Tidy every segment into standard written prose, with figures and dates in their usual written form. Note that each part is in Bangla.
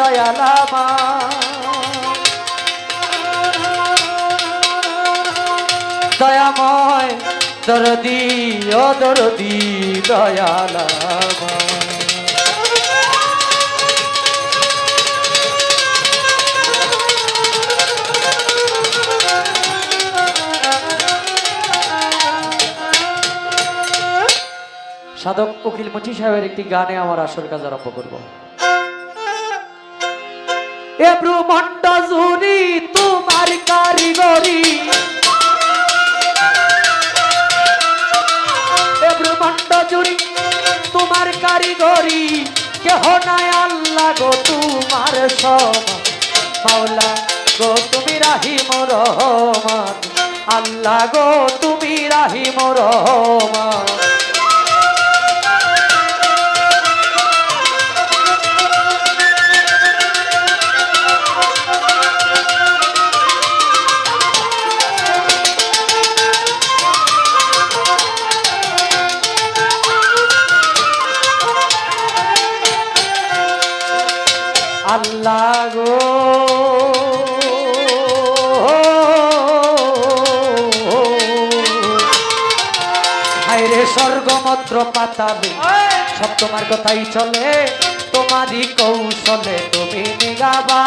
দয়াল আমার দয়াময় দরদি ও দরদি দয়াল আমার সাধক উকিল মুন্সি সাহেবের একটি গানে আমার আসর কাজ আরম্ভ করব। এ ব্রহ্মাণ্ড জুড়ি তোমার কারিগরি এ ব্রহ্মাণ্ড জুড়ি তোমার কারিগরি কেহ নাই আল্লাহ গো তোমার সমান মাওলা গো তুমি রাহিম রহমান আল্লাহ গো তুমি রাহিম রহমান আল্লাহ গো হায়রে স্বর্গমন্ত্র পাতাবে সব তোমার কথাই চলে তোমারই কৌশলে তুমি নিগাবা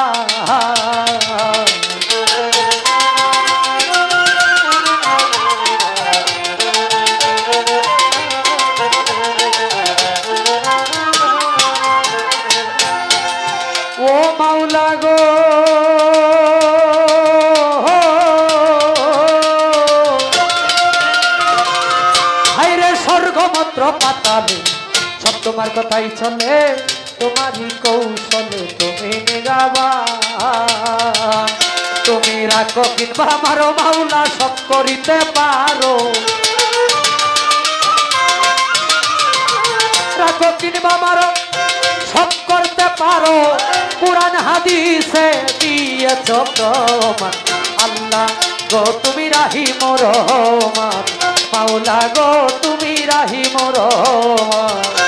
ও মাওলা গো হায়রে স্বর্গমন্ত্র পাতাবে সব তোমার কথাই চলে তোমারই কৌশলে তুমি নিগাবা তুমি রাখো কিংবা মারো মাওলা সব করিতে পারো রাখো কিংবা মারো সব করতে পারো কুরআন হাদিসে দিয়েছ প্রমাণ আল্লাহ গো তুমি রাহিম রহমান মাওলা গো তুমি রাহিম রহমান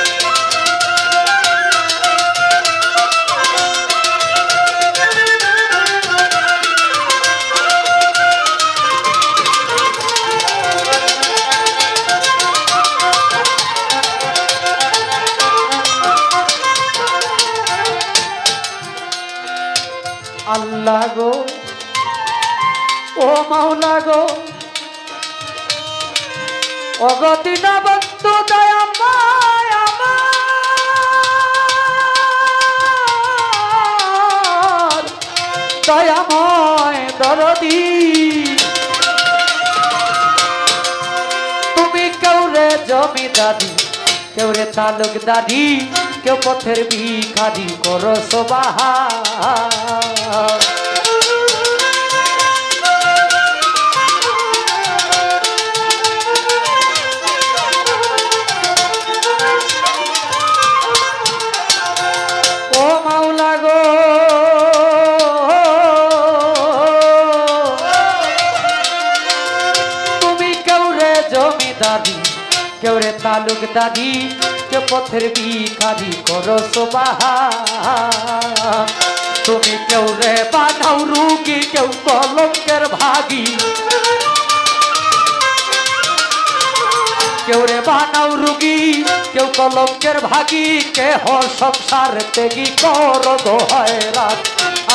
আল্লাহ গো ও মাওলা গো অগতি না বন্ধু দয়াময় আমার দয়াময় দরদি তুমি কেউরে জমিদারি কেউরে তালুকদারি কেউ পথের ভিখারি করো সবাহা ও মাওলা গো তুমি কেউরে জমিদারি কেউরে তালুকদারি কেউ পথের ভিখারি করো সবাহা তুমি কেউ রে বানাও রুগী কেউ কলঙ্কের ভাগী কেউ রে বানাও রুগী কেউ কলঙ্কের ভাগী কেহ সংসার ত্যাগী করো গো হয়রান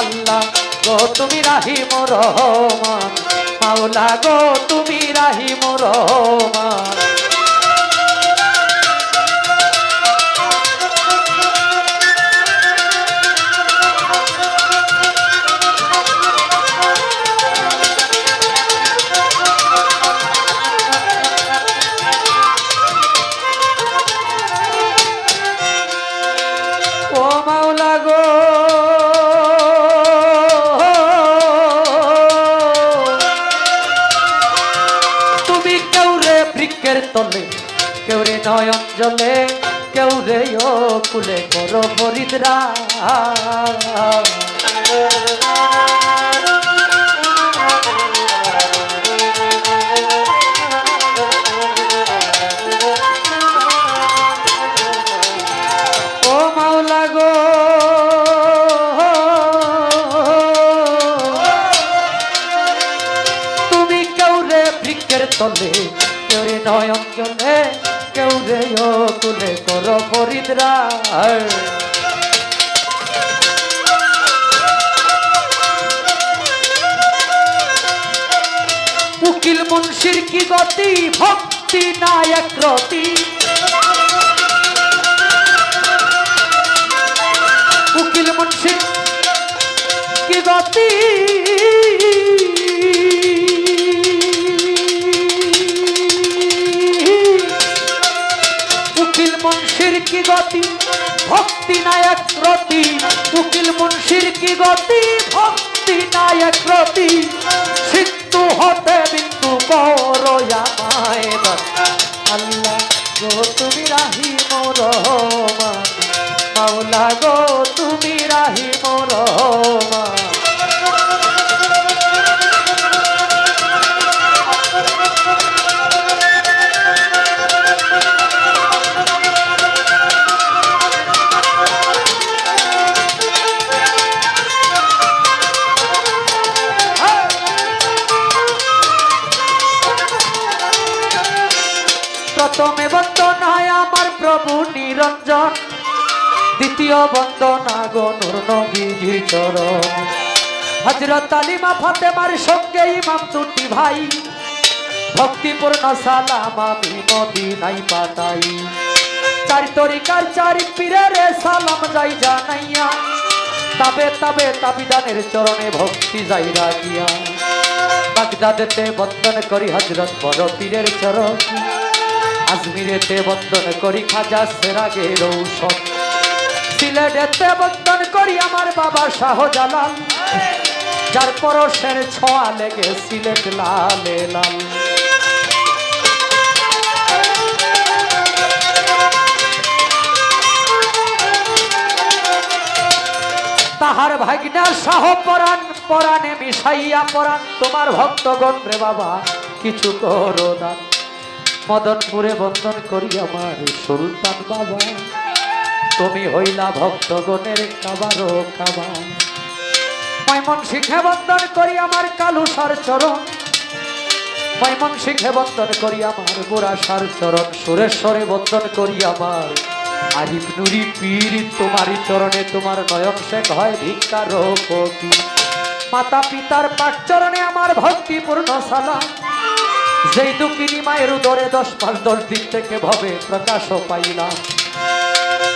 আল্লাহ গো তুমি রাহিম রহমান মাওলা গো তুমি রাহিম রহমান ও মাওলা গো তুমি কেউ রে বৃক্ষের তলে কেউ রে নয়ন জলে কেউ রে ও কুলে করো ফরিদরা ও মাওলা গো রে ও কুলে করো ফরিদরা উকিল মুন্সির কি গতি ভক্তি নায়ক রতি উকিল মুন্সির কি গতি উকিল মুন্সির কি গতি ভক্তি নায়ক রতি উকিল মুন্সির কি গতি ভক্তি নায়ক রতি সিদ্ধু হতে বিন্দু করো আমায় আল্লাহ গো তুমি রাহিম রহমান মাওলা গো তুমি রাহিম রহমান প্রথমে বন্দনায় আমার প্রভু নিরঞ্জন দ্বিতীয় বন্দনা গো নূর নবীজির চরণ হযরত আলিমা ফাতেমার সঙ্গে ইমাম দুটি ভাই ভক্তিপূর্ণ সালাম আমি মদিনায় পাঠাই চার তরিকার চার পীরের সালাম যাই জানাইয়া তবে তবে তাবিদানের চরণে ভক্তি যাই রাখিয়া বাগদাদেতে বন্দন করি হযরত বড় পীরের চরণ আজমিরেতে বন্দন করি খাজা সেরাগের ঔষধ সিলেটেতে বন্দন করি আমার বাবা শাহজালাল যার পরশের ছোঁয়া লেগে সিলেট লালে লাল তাহার ভাগনা শাহ পরাণ পরাণে মিশাইয়া পরাণ তোমার ভক্তগণ রে বাবা কিছু করো দান মদনপুরে বন্দন করি আমার সুলতান বাবা তুমি হইলা ভক্তগণের কাবারো কাবা ময়মনসিংহে বন্দন করি আমার কালুসার চরণ ময়মনসিংহে বন্দন করি আমার বুড়াসার চরণ সুরেশ্বরে বন্দন করি আমার আরিফ নুরি পীর তোমারই চরণে তোমার নয়ন শেখ হয় ভিক্ষার পতি মাতা পিতার পাক চরণে আমার ভক্তিপূর্ণ সালাম যেই দুঃখিনী মায়ের উদরে 10 মাস 10 দিন থেকে ভবে প্রকাশ পাইলাম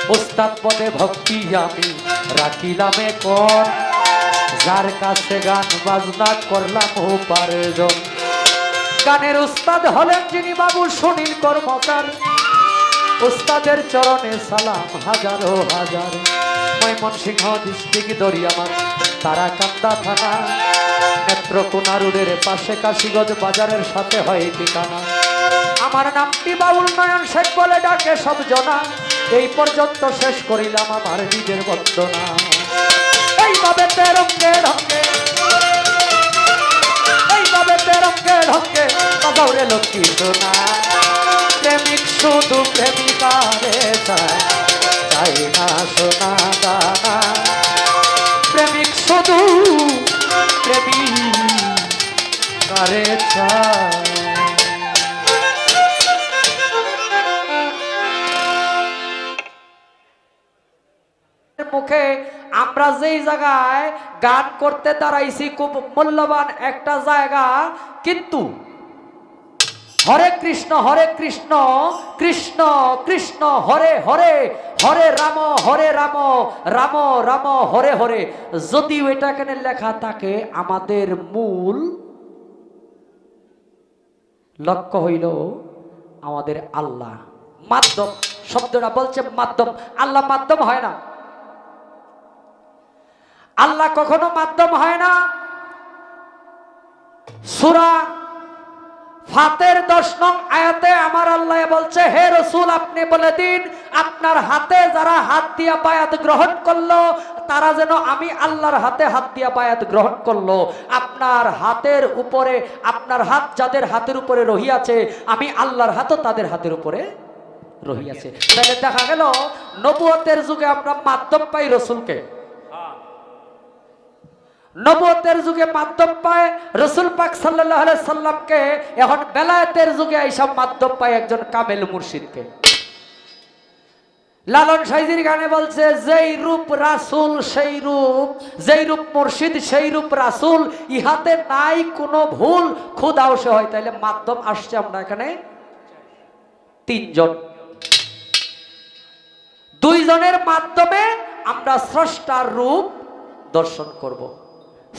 উস্তাদ পদে ভক্তি আমি রাখিলামে কর যার কাছে গান বাজনা করলাম উপার্জন গানের উস্তাদ হলেন যিনি বাবু সুনীল কর্মকার উস্তাদের চরণে সালাম হাজারো হাজার ময়মনসিংহ ডিস্ট্রিক্ট দরিয়ামার তারাকান্দা থানা নেত্রকোনা রোডের পাশে কাশীগঞ্জ বাজারের সাথে হয় ঠিকানা আমার নামটি বাউল নয়ন শেখ বলে ডাকে সব জনা এই পর্যন্ত শেষ করিলাম আমার নিজের বন্দনা এইভাবে তেরঙ্গে ঢঙ্গে এইভাবে তেরঙ্গে ঢঙ্গে বাজারে লক্ষ্মী সোনা প্রেমিক শুধু প্রেমিকারে চাই না সোনা দানা প্রেমিক শুধু প্রেমিকারে চাই মুখে আমরা যেই জায়গায় গান করতে দাঁড়াইছি খুব মূল্যবান একটা জায়গা কিন্তু হরে কৃষ্ণ কৃষ্ণ কৃষ্ণ হরে হরে হরে রাম রাম রাম হরে হরে যদি এটা এখানে লেখা থাকে আমাদের মূল লক্ষ্য হইল আমাদের আল্লাহ মাধ্যম শব্দটা বলছে মাধ্যম আল্লাহ মাধ্যম হয় না আল্লাহ কখনো মাধ্যম হয় না সূরা ফাতের 10 নং আয়াতে আমার আল্লাহ বলছে হে রাসূল আপনি বলে দিন আপনার হাতে যারা হাত দিয়া বায়াত গ্রহণ করলো তারা যেন আমি আল্লাহর হাতে হাত দিয়া বায়াত গ্রহণ করলো আপনার হাতের উপরে আপনার হাত যাদের হাতের উপরে রহিয়াছে আমি আল্লাহর হাতও তাদের হাতের উপরে রহিয়াছে তাহলে দেখা গেল নবুয়তের যুগে আমরা মাধ্যম পাই রাসূলকে নবুয়তের যুগে মাধ্যম পায় রাসূল পাক সাল্লাল্লাহু আলাইহি সাল্লামকে এখন বেলায়েতের যুগে এইসব মাধ্যম পায় একজন কামেল মুর্শিদকে লালন সাইজির গানে বলছে, যেই রূপ রাসূল সেই রূপ, যেই রূপ মুর্শিদ সেই রূপ রাসূল, ইহাতে নাই কোনো ভুল, খোদাও সে হয়। তাইলে মাধ্যম আসছে আমরা এখানে তিনজন, দুইজনের মাধ্যমে আমরা স্রষ্টার রূপ দর্শন করব।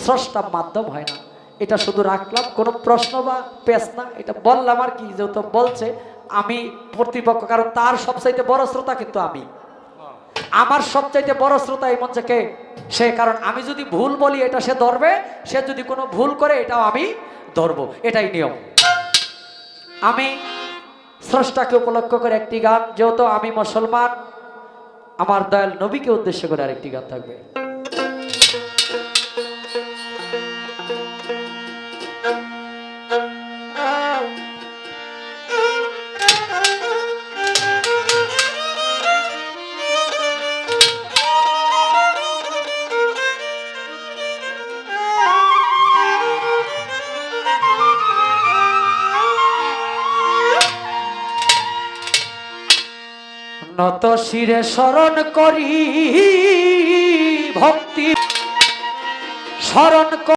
স্রষ্টা মাধ্যম হয় না, এটা শুধু রাখলাম কোনো প্রশ্ন বা পেশ না, এটা বললাম আর কি, যেহেতু বলছে আমি প্রতিপক্ষ, কারণ তার সবচাইতে বড় শ্রোতা কিন্তু আমি, আমার সবচাইতে বড় শ্রোতা এই মঞ্চে কে? সে। কারণ আমি যদি ভুল বলি এটা সে ধরবে, সে যদি কোনো ভুল করে এটাও আমি ধরবো, এটাই নিয়ম। আমি স্রষ্টাকে উপলক্ষ করে একটি গান, যেহেতু আমি মুসলমান, আমার দয়াল নবীকে উদ্দেশ্য করে আরেকটি গান থাকবে। নত শিরে স্মরণ করি ভক্তি, স্মরণ